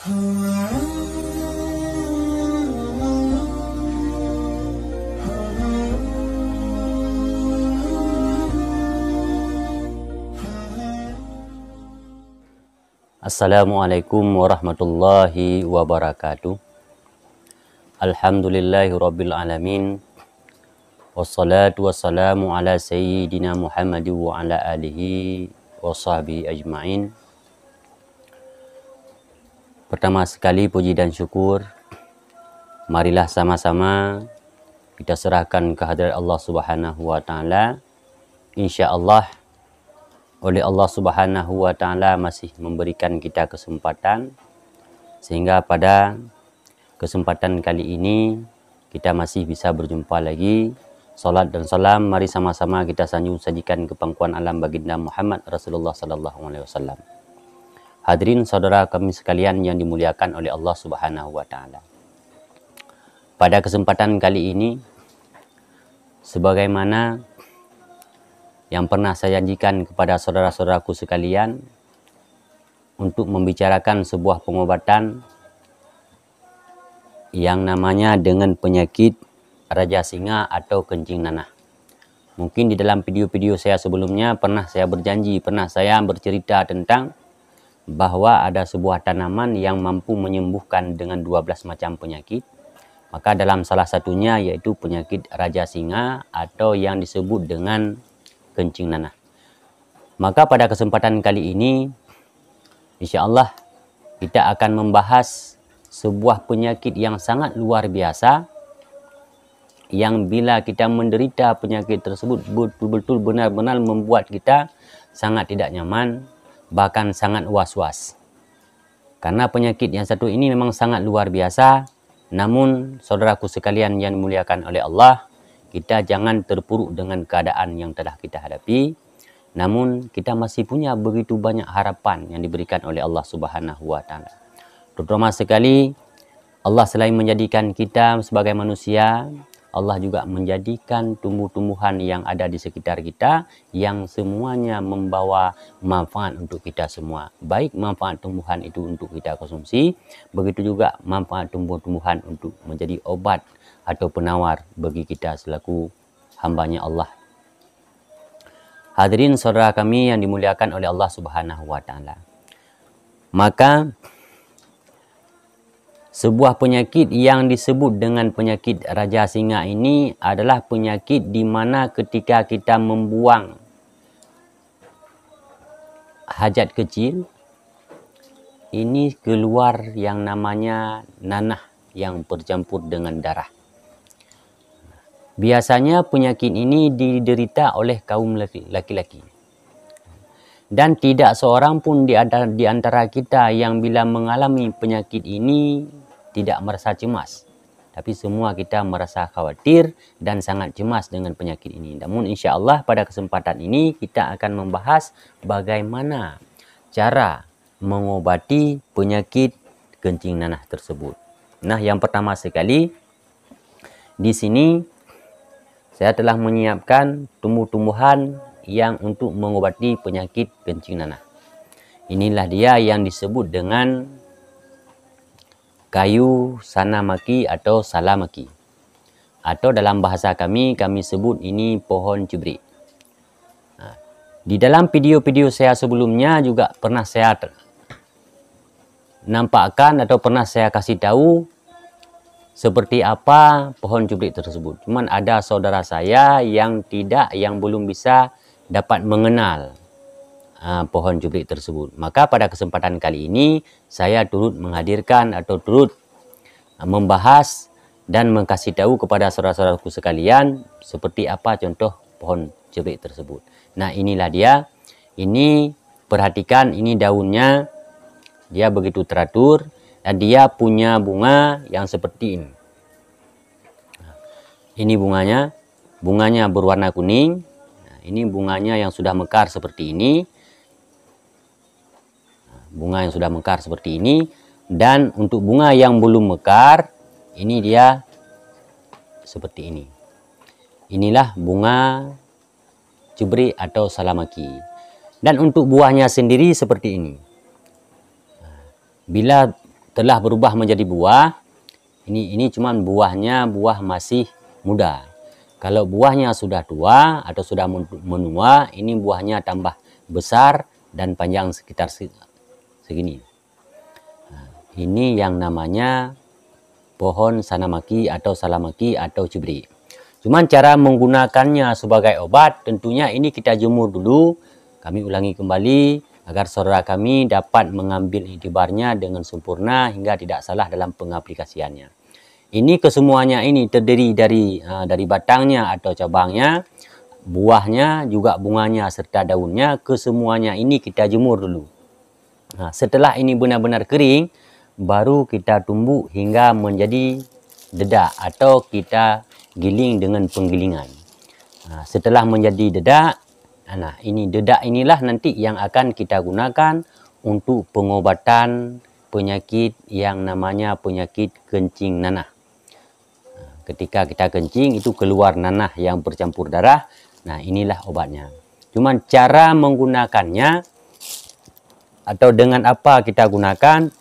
Assalamualaikum warahmatullahi wabarakatuh. Alhamdulillahirabbil alamin. Wassalatu wassalamu ala sayyidina Muhammad wa ala alihi wa sahbihi ajma'in. Pertama sekali puji dan syukur, marilah sama-sama kita serahkan kehadirat Allah Subhanahu wa taala. Insyaallah oleh Allah Subhanahu wa taala masih memberikan kita kesempatan, sehingga pada kesempatan kali ini kita masih bisa berjumpa lagi. Salat dan salam mari sama-sama kita sajikan ke pangkuan alam baginda Muhammad Rasulullah sallallahu alaihi wasallam. Hadirin saudara kami sekalian yang dimuliakan oleh Allah Subhanahu wa taala. Pada kesempatan kali ini, sebagaimana yang pernah saya janjikan kepada saudara-saudaraku sekalian untuk membicarakan sebuah pengobatan yang namanya dengan penyakit Raja Singa atau kencing nanah. Mungkin di dalam video-video saya sebelumnya pernah saya berjanji, pernah saya bercerita tentang bahwa ada sebuah tanaman yang mampu menyembuhkan dengan 12 macam penyakit. Maka dalam salah satunya yaitu penyakit Raja Singa atau yang disebut dengan kencing nanah. Maka pada kesempatan kali ini, insya Allah kita akan membahas sebuah penyakit yang sangat luar biasa, yang bila kita menderita penyakit tersebut betul-betul benar-benar membuat kita sangat tidak nyaman, bahkan sangat was-was. Karena penyakit yang satu ini memang sangat luar biasa, namun saudaraku sekalian yang dimuliakan oleh Allah, kita jangan terpuruk dengan keadaan yang telah kita hadapi. Namun kita masih punya begitu banyak harapan yang diberikan oleh Allah Subhanahu wa taala. Terutama sekali Allah selain menjadikan kita sebagai manusia, Allah juga menjadikan tumbuh-tumbuhan yang ada di sekitar kita yang semuanya membawa manfaat untuk kita semua. Baik manfaat tumbuhan itu untuk kita konsumsi, begitu juga manfaat tumbuh-tumbuhan untuk menjadi obat atau penawar bagi kita selaku hambanya Allah. Hadirin saudara kami yang dimuliakan oleh Allah Subhanahu wa taala. Maka sebuah penyakit yang disebut dengan penyakit Raja Singa ini adalah penyakit di mana ketika kita membuang hajat kecil, ini keluar yang namanya nanah yang bercampur dengan darah. Biasanya penyakit ini diderita oleh kaum laki-laki. Dan tidak seorang pun di antara kita yang bila mengalami penyakit ini tidak merasa cemas. Tapi semua kita merasa khawatir dan sangat cemas dengan penyakit ini. Namun insya Allah pada kesempatan ini kita akan membahas bagaimana cara mengobati penyakit kencing nanah tersebut. Nah, yang pertama sekali di sini saya telah menyiapkan tumbuh-tumbuhan yang untuk mengobati penyakit kencing nanah. Inilah dia yang disebut dengan kayu sanamaki atau salamaki. Atau dalam bahasa kami sebut ini pohon cubrik. Di dalam video-video saya sebelumnya juga pernah saya nampakkan atau pernah saya kasih tahu seperti apa pohon cubrik tersebut. Cuman ada saudara saya yang belum bisa dapat mengenal pohon cubrik tersebut. Maka pada kesempatan kali ini saya turut menghadirkan atau turut membahas dan mengkasih tahu kepada saudara-saudaraku sekalian seperti apa contoh pohon cubrik tersebut. Nah, inilah dia. Ini perhatikan, ini daunnya, dia begitu teratur. Dan dia punya bunga yang seperti ini. Ini bunganya berwarna kuning. Ini bunganya yang sudah mekar seperti ini. Bunga yang sudah mekar seperti ini. Dan untuk bunga yang belum mekar, ini dia seperti ini. Inilah bunga cubrik atau salamaki. Dan untuk buahnya sendiri seperti ini. Bila telah berubah menjadi buah. Ini cuman buahnya buah masih muda. Kalau buahnya sudah tua atau sudah menua, ini buahnya tambah besar dan panjang sekitar segini. Ini yang namanya pohon sanamaki atau salamaki atau cibri. Cuman cara menggunakannya sebagai obat, tentunya ini kita jemur dulu. Kami ulangi kembali agar saudara kami dapat mengambil iktibarnya dengan sempurna hingga tidak salah dalam pengaplikasiannya. Ini kesemuanya ini terdiri dari batangnya atau cabangnya, buahnya, juga bunganya serta daunnya. Kesemuanya ini kita jemur dulu. Nah, setelah ini benar-benar kering, baru kita tumbuk hingga menjadi dedak atau kita giling dengan penggilingan. Nah, setelah menjadi dedak, nah ini dedak inilah nanti yang akan kita gunakan untuk pengobatan penyakit yang namanya penyakit kencing nanah. Ketika kita kencing itu keluar nanah yang bercampur darah. Nah, inilah obatnya. Cuman cara menggunakannya atau dengan apa kita gunakan,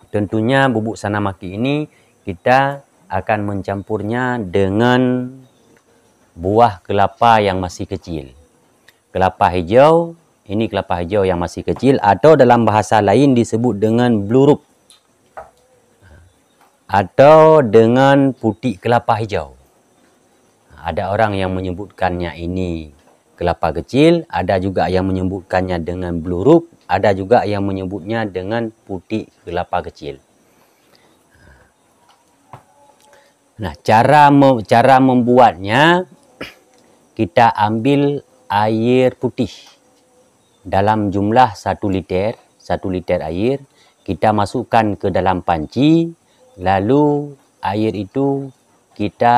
tentunya bubuk sanamaki ini kita akan mencampurnya dengan buah kelapa yang masih kecil. Kelapa hijau, ini kelapa hijau yang masih kecil atau dalam bahasa lain disebut dengan bluruk. Atau dengan putih kelapa hijau. Ada orang yang menyebutkannya ini kelapa kecil, ada juga yang menyebutkannya dengan bluruk, ada juga yang menyebutnya dengan putih kelapa kecil. Nah, cara membuatnya, kita ambil air putih dalam jumlah 1 liter air, kita masukkan ke dalam panci. Lalu air itu kita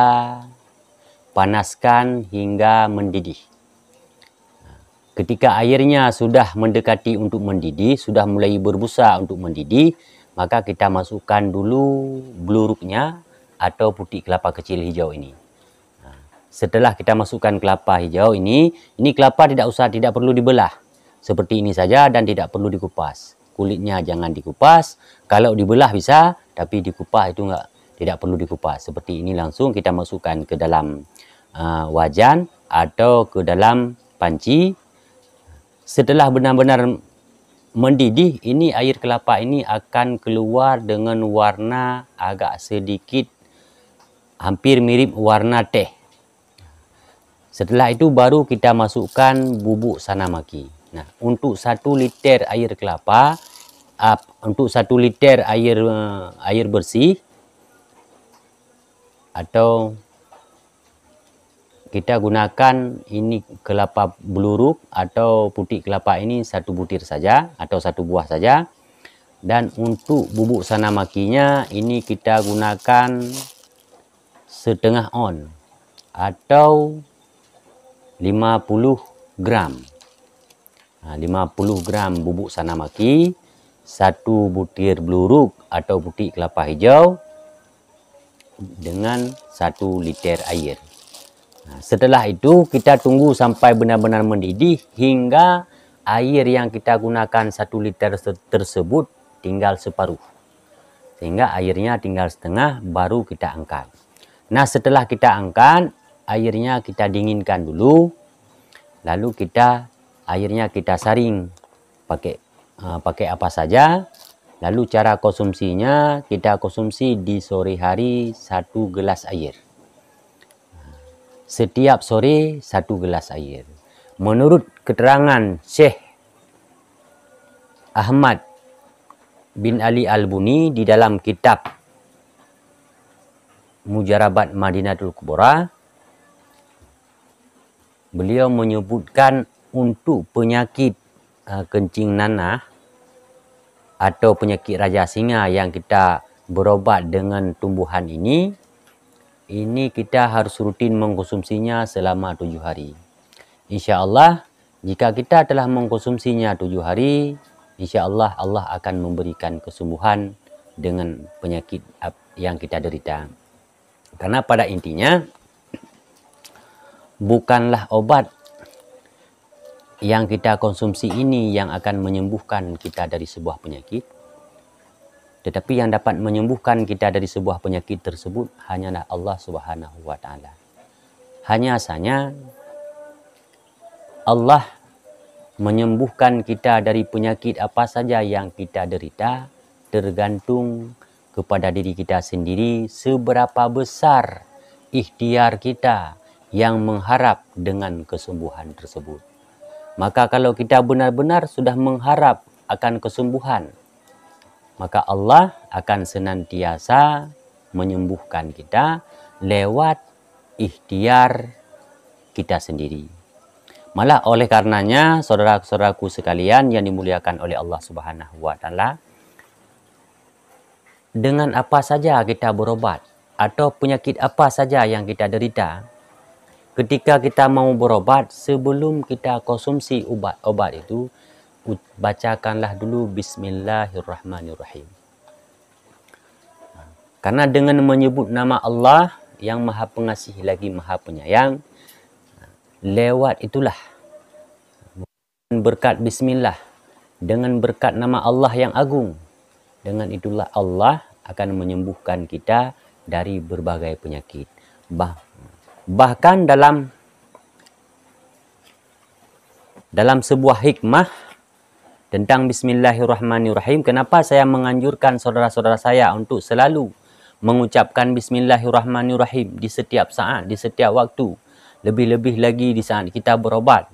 panaskan hingga mendidih. Ketika airnya sudah mendekati untuk mendidih, sudah mulai berbusa untuk mendidih, maka kita masukkan dulu bluruknya atau putih kelapa kecil hijau ini. Setelah kita masukkan kelapa hijau ini kelapa tidak perlu dibelah. Seperti ini saja dan tidak perlu dikupas. Kulitnya jangan dikupas. Kalau dibelah bisa, tapi dikupas itu tidak perlu dikupas. Seperti ini langsung kita masukkan ke dalam wajan atau ke dalam panci. Setelah benar-benar mendidih, ini air kelapa ini akan keluar dengan warna agak sedikit hampir mirip warna teh. Setelah itu baru kita masukkan bubuk sanamaki. Nah, untuk 1 liter air kelapa, untuk 1 liter air bersih, atau kita gunakan ini kelapa bluruk atau putih kelapa ini 1 butir saja atau 1 buah saja. Dan untuk bubuk sanamakinya ini kita gunakan setengah on atau 50 gram. Nah, 50 gram bubuk sanamaki, 1 butir bluruk atau putih kelapa hijau dengan 1 liter air. Nah, setelah itu kita tunggu sampai benar-benar mendidih hingga air yang kita gunakan 1 liter tersebut tinggal separuh. Sehingga airnya tinggal setengah, baru kita angkat. Nah, setelah kita angkat, airnya kita dinginkan dulu. Lalu airnya kita saring pakai apa saja. Lalu cara konsumsinya, kita konsumsi di sore hari 1 gelas air. Setiap sore 1 gelas air. Menurut keterangan Syekh Ahmad bin Ali Al-Buni di dalam kitab Mujarabat Madinatul Kubra, beliau menyebutkan untuk penyakit kencing nanah atau penyakit raja singa yang kita berobat dengan tumbuhan ini kita harus rutin mengkonsumsinya selama 7 hari. Insya Allah, jika kita telah mengkonsumsinya 7 hari, insya Allah Allah akan memberikan kesembuhan dengan penyakit yang kita derita. Karena pada intinya, bukanlah obat yang kita konsumsi ini yang akan menyembuhkan kita dari sebuah penyakit. Tetapi yang dapat menyembuhkan kita dari sebuah penyakit tersebut hanyalah Allah Subhanahu wa taala. Hanya saja Allah menyembuhkan kita dari penyakit apa saja yang kita derita tergantung kepada diri kita sendiri seberapa besar ikhtiar kita yang mengharap dengan kesembuhan tersebut. Maka kalau kita benar-benar sudah mengharap akan kesembuhan, maka Allah akan senantiasa menyembuhkan kita lewat ikhtiar kita sendiri. Malah oleh karenanya, saudara-saudaraku sekalian yang dimuliakan oleh Allah Subhanahu wa taala, dengan apa saja kita berobat atau penyakit apa saja yang kita derita, ketika kita mau berobat, sebelum kita konsumsi obat itu, bacakanlah dulu Bismillahirrahmanirrahim. Karena dengan menyebut nama Allah yang Maha Pengasih lagi Maha Penyayang, lewat itulah berkat Bismillah, dengan berkat nama Allah yang agung, dengan itulah Allah akan menyembuhkan kita dari berbagai penyakit. Bahkan dalam sebuah hikmah tentang Bismillahirrahmanirrahim, kenapa saya menganjurkan saudara-saudara saya untuk selalu mengucapkan Bismillahirrahmanirrahim di setiap saat, di setiap waktu, lebih-lebih lagi di saat kita berobat.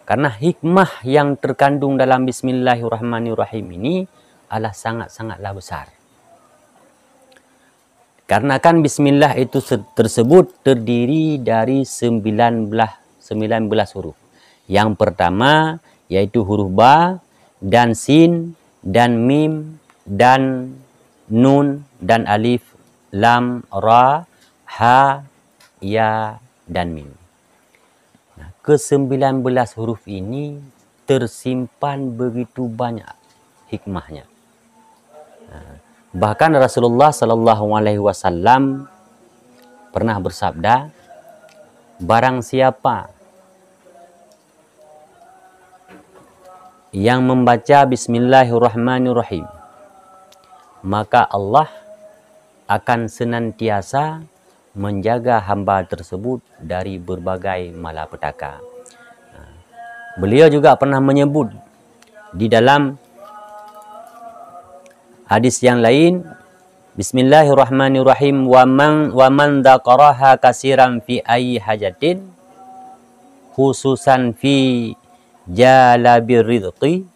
Karena hikmah yang terkandung dalam Bismillahirrahmanirrahim ini adalah sangat-sangatlah besar. Karena kan Bismillah itu tersebut terdiri dari 19 huruf. Yang pertama yaitu huruf ba, dan sin, dan mim, dan nun, dan alif, lam, ra, ha, ya, dan mim. Nah, ke-19 huruf ini tersimpan begitu banyak hikmahnya. Bahkan Rasulullah Sallallahu Alaihi Wasallam pernah bersabda, barang siapa yang membaca Bismillahirrahmanirrahim, maka Allah akan senantiasa menjaga hamba tersebut dari berbagai malapetaka. Beliau juga pernah menyebut di dalam hadis yang lain, Bismillahirrahmanirrahim, wa man dzakaraha katsiran fi ayyi hajatin, khususan fi jalabir rizqi,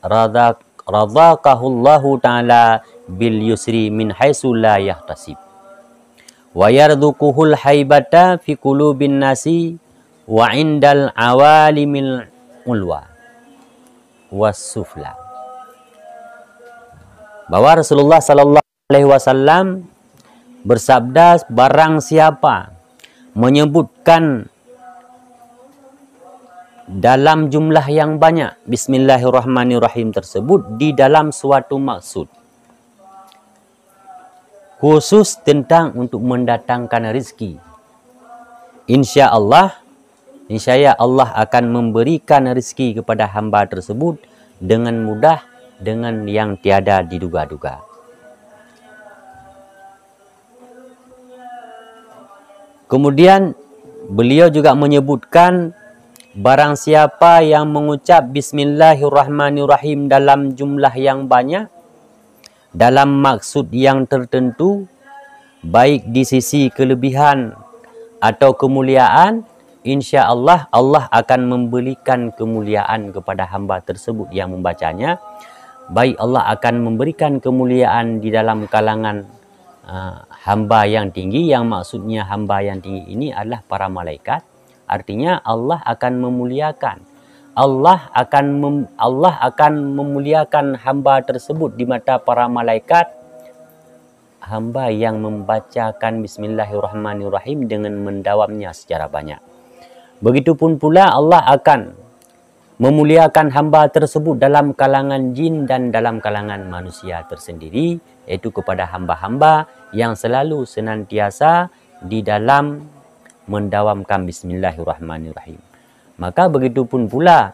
radaqahullahu ta'ala bil yusri min haitsu la yahtasib, wa yarzuquhul haibata fi qulubin nasi wa indal awalimil ulwa was sufla. Bahwa Rasulullah Sallallahu Alaihi Wasallam bersabda, barang siapa menyebutkan dalam jumlah yang banyak Bismillahirrahmanirrahim tersebut di dalam suatu maksud, khusus tentang untuk mendatangkan rezeki, insya Allah akan memberikan rezeki kepada hamba tersebut dengan mudah, dengan yang tiada diduga-duga. Kemudian beliau juga menyebutkan, barang siapa yang mengucap Bismillahirrahmanirrahim dalam jumlah yang banyak, dalam maksud yang tertentu, baik di sisi kelebihan atau kemuliaan, insya Allah akan memberikan kemuliaan kepada hamba tersebut yang membacanya. Baik Allah akan memberikan kemuliaan di dalam kalangan hamba yang tinggi, yang maksudnya hamba yang tinggi ini adalah para malaikat. Artinya Allah akan memuliakan. Allah akan memuliakan hamba tersebut di mata para malaikat. Hamba yang membacakan Bismillahirrahmanirrahim dengan mendawamnya secara banyak. Begitupun pula Allah akan memuliakan hamba tersebut dalam kalangan jin dan dalam kalangan manusia tersendiri, yaitu kepada hamba-hamba yang selalu senantiasa di dalam mendawamkan Bismillahirrahmanirrahim. Maka begitupun pula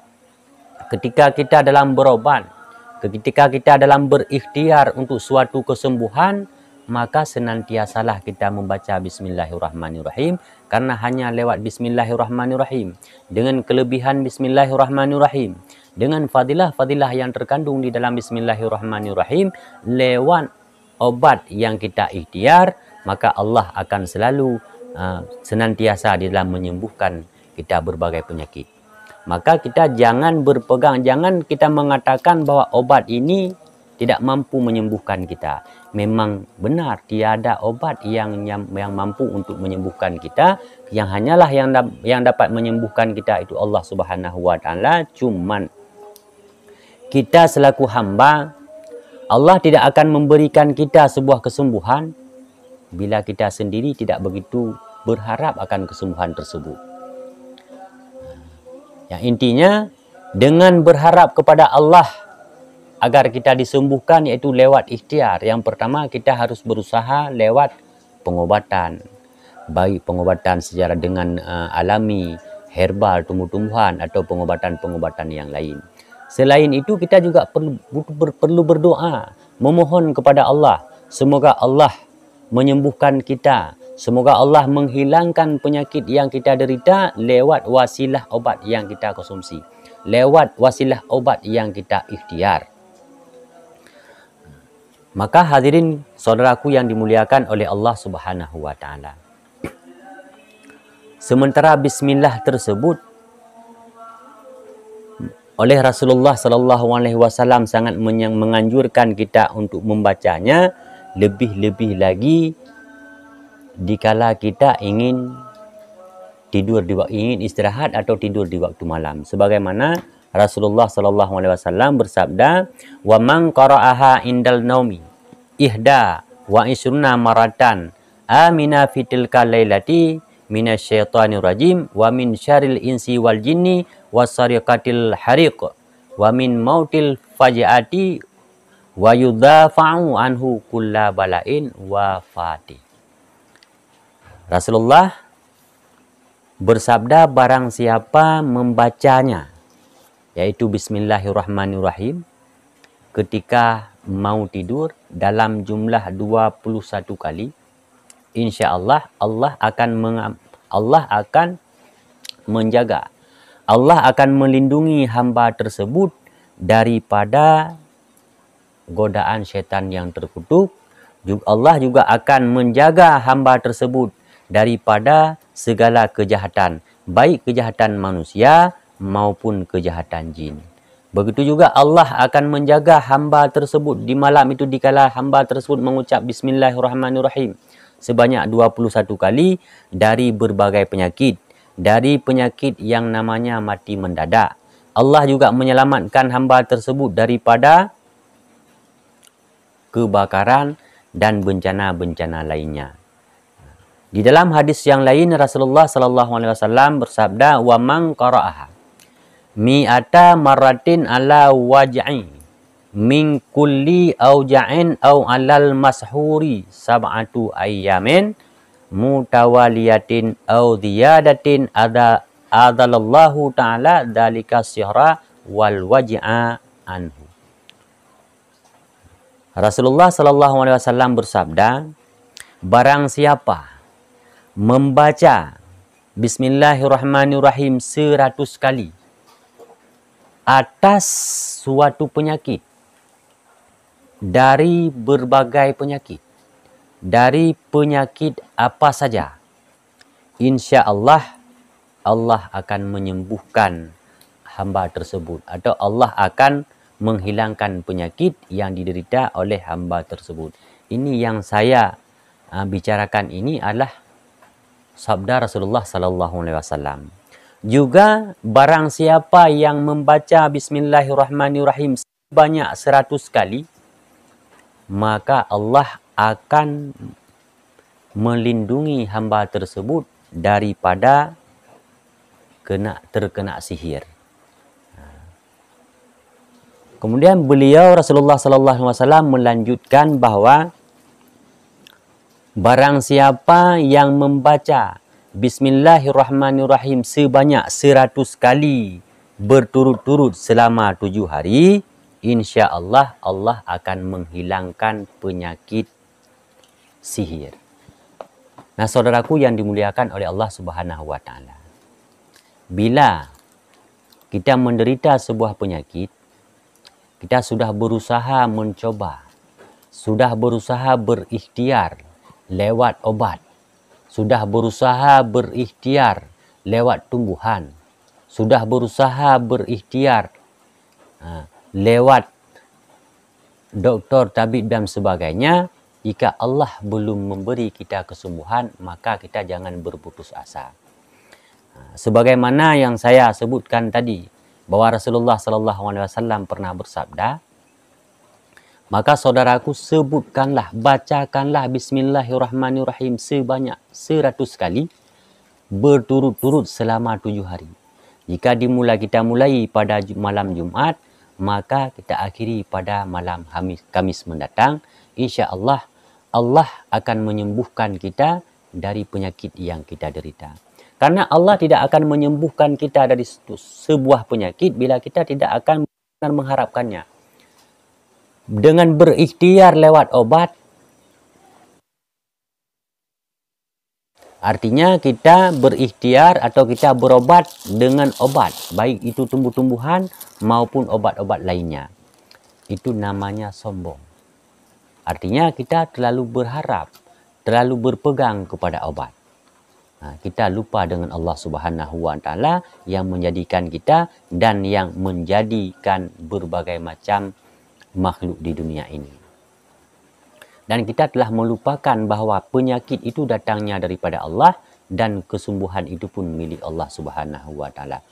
ketika kita dalam berobat, Ketika kita dalam berikhtiar untuk suatu kesembuhan, maka senantiasalah kita membaca Bismillahirrahmanirrahim, karena hanya lewat Bismillahirrahmanirrahim, dengan kelebihan Bismillahirrahmanirrahim, dengan fadilah-fadilah yang terkandung di dalam Bismillahirrahmanirrahim, lewat obat yang kita ikhtiar, maka Allah akan selalu senantiasa di dalam menyembuhkan kita berbagai penyakit. Maka kita jangan berpegang, jangan kita mengatakan bahwa obat ini tidak mampu menyembuhkan kita. Memang benar, tiada obat yang mampu untuk menyembuhkan kita. Yang hanyalah yang dapat menyembuhkan kita itu Allah Subhanahu wa taala. Cuman kita selaku hamba, Allah tidak akan memberikan kita sebuah kesembuhan bila kita sendiri tidak begitu berharap akan kesembuhan tersebut. Yang intinya, dengan berharap kepada Allah agar kita disembuhkan, yaitu lewat ikhtiar. Yang pertama, kita harus berusaha lewat pengobatan. Baik pengobatan secara dengan alami, herbal, tumbuh-tumbuhan, atau pengobatan-pengobatan yang lain. Selain itu, kita juga perlu berdoa, memohon kepada Allah. Semoga Allah menyembuhkan kita. Semoga Allah menghilangkan penyakit yang kita derita lewat wasilah obat yang kita konsumsi. Lewat wasilah obat yang kita ikhtiar. Maka hadirin saudaraku yang dimuliakan oleh Allah Subhanahu wa taala. Sementara bismillah tersebut oleh Rasulullah sallallahu alaihi wasallam sangat menganjurkan kita untuk membacanya, lebih-lebih lagi dikala kita ingin ingin istirahat atau tidur di waktu malam. Sebagaimana Rasulullah sallallahu alaihi wasallam bersabda, "Wa man qara'aha indal naumi ihda wa isruna maratan amina fi tilka lailati minasyaitonir rajim wa min syarril insi wal jinni wasariqatil hariq wa min mautil fajiati wa yudafa'u anhu kulla bala'in wa fatih." Rasulullah bersabda, barang siapa membacanya, yaitu Bismillahirrahmanirrahim, ketika mau tidur dalam jumlah 21 kali, insya Allah Allah akan menjaga, Allah akan melindungi hamba tersebut daripada godaan syaitan yang terkutuk. Allah juga akan menjaga hamba tersebut daripada segala kejahatan, baik kejahatan manusia maupun kejahatan jin. Begitu juga Allah akan menjaga hamba tersebut di malam itu dikala hamba tersebut mengucap Bismillahirrahmanirrahim sebanyak 21 kali dari berbagai penyakit. Dari penyakit yang namanya mati mendadak. Allah juga menyelamatkan hamba tersebut daripada kebakaran dan bencana-bencana lainnya. Di dalam hadis yang lain Rasulullah sallallahu alaihi wasallam bersabda, "Wa man qara'aha mi'ata marratin ala waj'i min kulli auja'in au alal mashuri sab'atu ayyamin mutawaliyatin au ziyadatin adalallahu ta'ala dzalika sihra wal waj'a anhu." Rasulullah sallallahu alaihi wasallam bersabda, barang siapa membaca Bismillahirrahmanirrahim 100 kali atas suatu penyakit, dari berbagai penyakit, dari penyakit apa saja, insya Allah Allah akan menyembuhkan hamba tersebut, atau Allah akan menghilangkan penyakit yang diderita oleh hamba tersebut. Ini yang saya bicarakan ini adalah sabda Rasulullah sallallahu alaihi wasallam. Juga barang siapa yang membaca Bismillahirrahmanirrahim sebanyak 100 kali, maka Allah akan melindungi hamba tersebut daripada terkena sihir. Kemudian beliau Rasulullah sallallahu alaihi wasallam melanjutkan bahwa barang siapa yang membaca Bismillahirrahmanirrahim sebanyak 100 kali berturut-turut selama 7 hari, insya Allah Allah akan menghilangkan penyakit sihir. Nah, saudaraku yang dimuliakan oleh Allah Subhanahu wa taala. Bila kita menderita sebuah penyakit, kita sudah berusaha mencoba, sudah berusaha berikhtiar lewat obat, sudah berusaha berikhtiar lewat tumbuhan, sudah berusaha berikhtiar lewat doktor, tabib dan sebagainya. Jika Allah belum memberi kita kesembuhan, maka kita jangan berputus asa. Sebagaimana yang saya sebutkan tadi, bahwa Rasulullah SAW pernah bersabda, maka saudaraku sebutkanlah, bacakanlah Bismillahirrahmanirrahim sebanyak 100 kali berturut-turut selama 7 hari. Jika kita mulai pada malam Jumat, maka kita akhiri pada malam Kamis mendatang. Insya Allah, Allah akan menyembuhkan kita dari penyakit yang kita derita. Karena Allah tidak akan menyembuhkan kita dari sebuah penyakit bila kita tidak akan mengharapkannya. Dengan berikhtiar lewat obat, artinya kita berikhtiar atau kita berobat dengan obat, baik itu tumbuh-tumbuhan maupun obat-obat lainnya. Itu namanya sombong. Artinya kita terlalu berharap, terlalu berpegang kepada obat. Kita lupa dengan Allah Subhanahu wa taala yang menjadikan kita dan yang menjadikan berbagai macam makhluk di dunia ini. Dan kita telah melupakan bahawa penyakit itu datangnya daripada Allah dan kesembuhan itu pun milik Allah Subhanahu wa taala.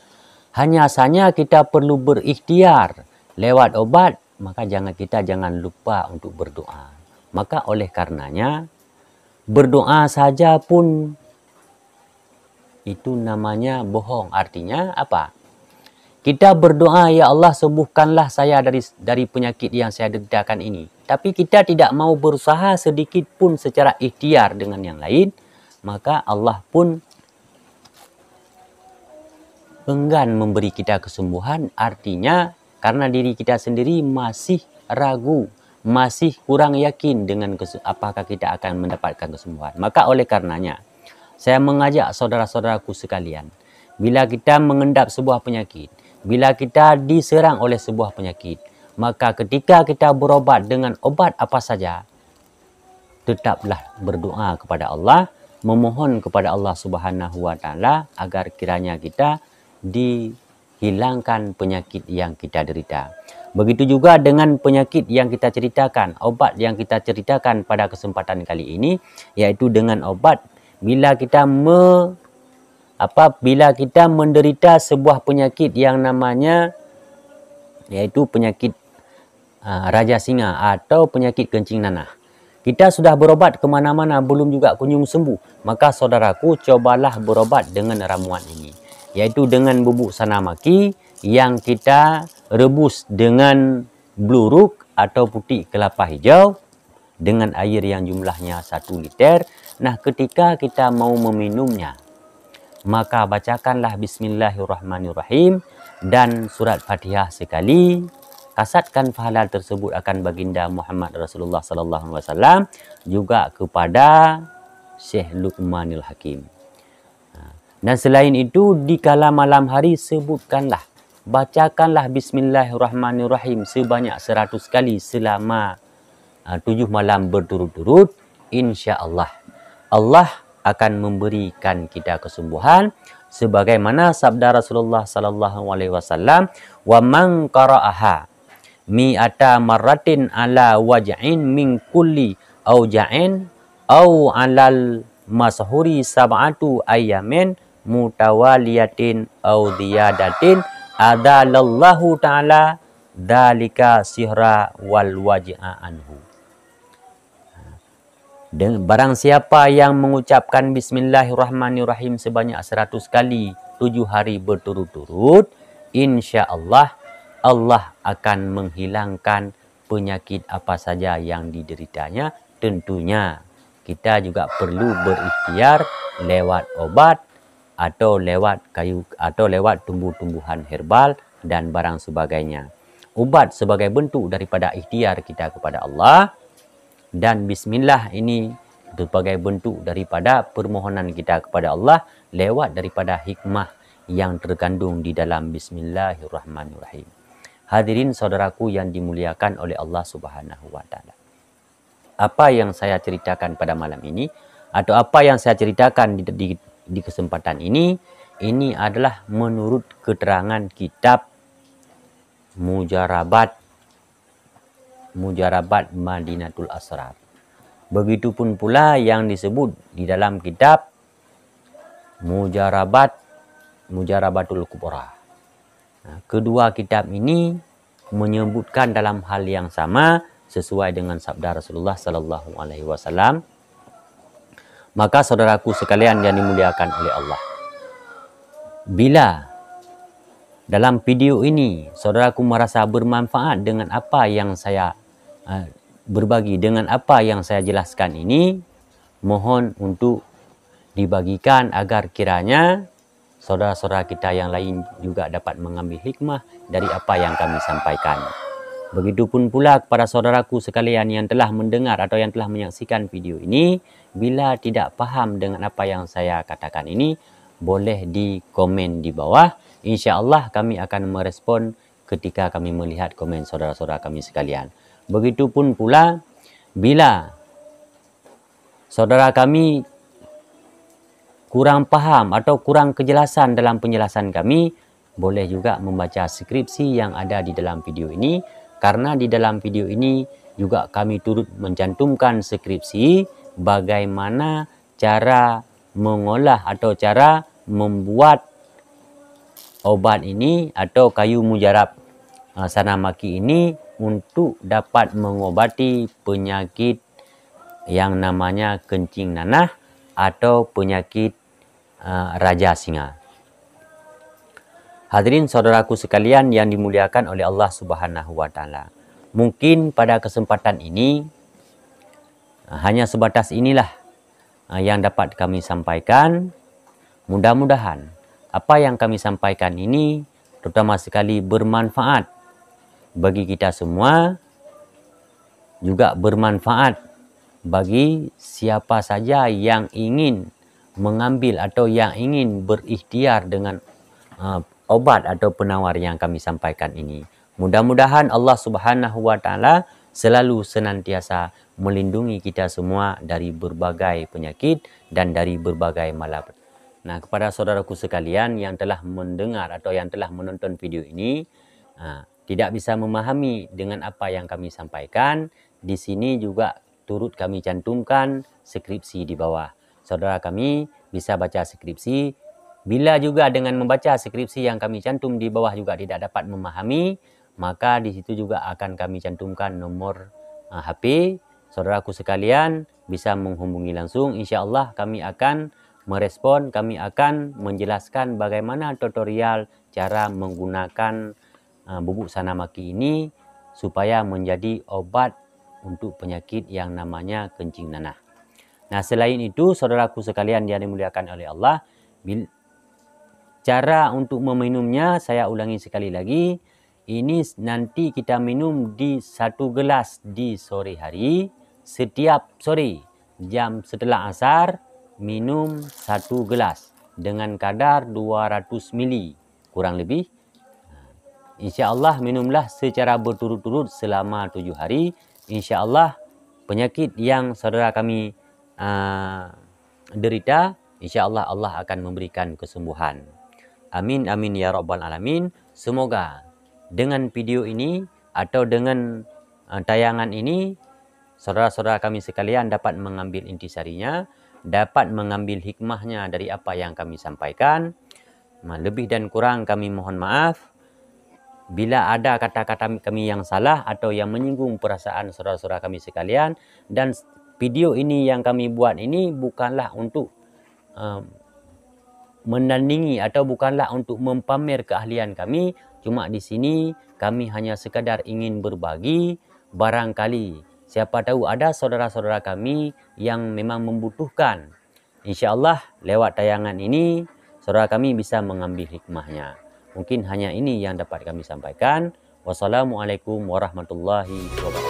Hanya saja kita perlu berikhtiar lewat obat, maka kita jangan lupa untuk berdoa. Maka oleh karenanya berdoa saja pun itu namanya bohong. Artinya apa? Kita berdoa, ya Allah sembuhkanlah saya dari penyakit yang saya deritakan ini. Tapi kita tidak mau berusaha sedikit pun secara ikhtiar dengan yang lain, maka Allah pun enggan memberi kita kesembuhan. Artinya karena diri kita sendiri masih ragu, masih kurang yakin dengan apakah kita akan mendapatkan kesembuhan. Maka oleh karenanya saya mengajak saudara-saudaraku sekalian, bila kita mengendap sebuah penyakit, bila kita diserang oleh sebuah penyakit, maka ketika kita berobat dengan obat apa saja, tetaplah berdoa kepada Allah, memohon kepada Allah Subhanahu wa taala agar kiranya kita dihilangkan penyakit yang kita derita. Begitu juga dengan penyakit yang kita ceritakan, obat yang kita ceritakan pada kesempatan kali ini, yaitu dengan obat bila kita menderita sebuah penyakit yang namanya yaitu penyakit Raja Singa atau penyakit kencing nanah. Kita sudah berobat kemana-mana belum juga kunjung sembuh. Maka saudaraku cobalah berobat dengan ramuan ini, yaitu dengan bubuk sanamaki yang kita rebus dengan bluruk atau putih kelapa hijau dengan air yang jumlahnya 1 liter. Nah, ketika kita mau meminumnya, maka bacakanlah Bismillahirrahmanirrahim dan surat Fatihah sekali. Kasatkan pahala tersebut akan baginda Muhammad Rasulullah sallallahu alaihi wasallam, juga kepada Syekh Luqmanil Hakim. Dan selain itu, di kala malam hari sebutkanlah, bacakanlah Bismillahirrahmanirrahim sebanyak 100 kali selama 7 malam berturut-turut. Insya Allah, Allah akan memberikan kita kesembuhan sebagaimana sabda Rasulullah sallallahu alaihi wasallam, wa man qara'aha mi'ata marratin ala waj'in min kulli auja'in au alal mashuri sab'atu ayyamin mutawaliyatin au ziyadatin adalallahu ta'ala dalika sihra wal waj'a anhu. Dan barang siapa yang mengucapkan Bismillahirrahmanirrahim sebanyak 100 kali 7 hari berturut-turut, insya Allah Allah akan menghilangkan penyakit apa saja yang dideritanya. Tentunya kita juga perlu berikhtiar lewat obat atau lewat kayu atau lewat tumbuh-tumbuhan herbal dan barang sebagainya. ubat sebagai bentuk daripada ikhtiar kita kepada Allah, dan bismillah ini sebagai bentuk daripada permohonan kita kepada Allah lewat daripada hikmah yang terkandung di dalam bismillahirrahmanirrahim. Hadirin saudaraku yang dimuliakan oleh Allah Subhanahu wa taala. Apa yang saya ceritakan pada malam ini atau apa yang saya ceritakan di kesempatan ini adalah menurut keterangan kitab Mujarabat Madinatul Asrar. Begitupun pula yang disebut di dalam kitab Mujarabatul Kubra. Nah, kedua kitab ini menyebutkan dalam hal yang sama sesuai dengan sabda Rasulullah sallallahu alaihi wasallam. Maka saudaraku sekalian yang dimuliakan oleh Allah, bila dalam video ini saudaraku merasa bermanfaat dengan apa yang saya berbagi, dengan apa yang saya jelaskan ini, mohon untuk dibagikan agar kiranya saudara-saudara kita yang lain juga dapat mengambil hikmah dari apa yang kami sampaikan. Begitupun pula kepada saudaraku sekalian yang telah mendengar atau yang telah menyaksikan video ini, bila tidak paham dengan apa yang saya katakan ini, boleh di komen di bawah. Insya Allah kami akan merespon ketika kami melihat komen saudara-saudara kami sekalian. Begitupun pula bila saudara kami kurang paham atau kurang kejelasan dalam penjelasan kami, boleh juga membaca skripsi yang ada di dalam video ini. Karena di dalam video ini juga kami turut mencantumkan skripsi bagaimana cara mengolah atau cara membuat obat ini atau kayu mujarab sanamaki ini untuk dapat mengobati penyakit yang namanya kencing nanah atau penyakit raja singa. Hadirin saudaraku sekalian yang dimuliakan oleh Allah Subhanahu wa taala. Mungkin pada kesempatan ini hanya sebatas inilah yang dapat kami sampaikan. Mudah-mudahan apa yang kami sampaikan ini terutama sekali bermanfaat bagi kita semua, juga bermanfaat bagi siapa saja yang ingin mengambil atau yang ingin berikhtiar dengan obat atau penawar yang kami sampaikan ini. Mudah-mudahan Allah Subhanahu wa taala selalu senantiasa melindungi kita semua dari berbagai penyakit dan dari berbagai malapetaka. Nah, kepada saudaraku sekalian yang telah mendengar atau yang telah menonton video ini, tidak bisa memahami dengan apa yang kami sampaikan, di sini juga turut kami cantumkan skripsi di bawah. Saudara kami bisa baca skripsi. Bila juga dengan membaca skripsi yang kami cantum di bawah juga tidak dapat memahami, maka di situ juga akan kami cantumkan nomor HP. Saudaraku sekalian bisa menghubungi langsung. Insya Allah kami akan merespon, kami akan menjelaskan bagaimana tutorial cara menggunakan bubuk sanamaki ini supaya menjadi obat untuk penyakit yang namanya kencing nanah. Nah, selain itu saudaraku sekalian yang dimuliakan oleh Allah, cara untuk meminumnya saya ulangi sekali lagi. Ini nanti kita minum di 1 gelas di sore hari. Setiap sore jam setelah asar minum 1 gelas dengan kadar 200 ml kurang lebih. Insya Allah minumlah secara berturut-turut selama 7 hari. Insya Allah penyakit yang saudara kami derita, insya Allah Allah akan memberikan kesembuhan. Amin amin ya rabbal alamin. Semoga dengan video ini atau dengan tayangan ini saudara-saudara kami sekalian dapat mengambil intisarinya, dapat mengambil hikmahnya dari apa yang kami sampaikan. Lebih dan kurang kami mohon maaf. Bila ada kata-kata kami yang salah atau yang menyinggung perasaan saudara-saudara kami sekalian, dan video ini yang kami buat ini bukanlah untuk menandingi atau bukanlah untuk mempamer keahlian kami, cuma di sini kami hanya sekadar ingin berbagi. Barangkali siapa tahu ada saudara-saudara kami yang memang membutuhkan. Insya Allah lewat tayangan ini saudara kami bisa mengambil hikmahnya. Mungkin hanya ini yang dapat kami sampaikan. Wassalamualaikum warahmatullahi wabarakatuh.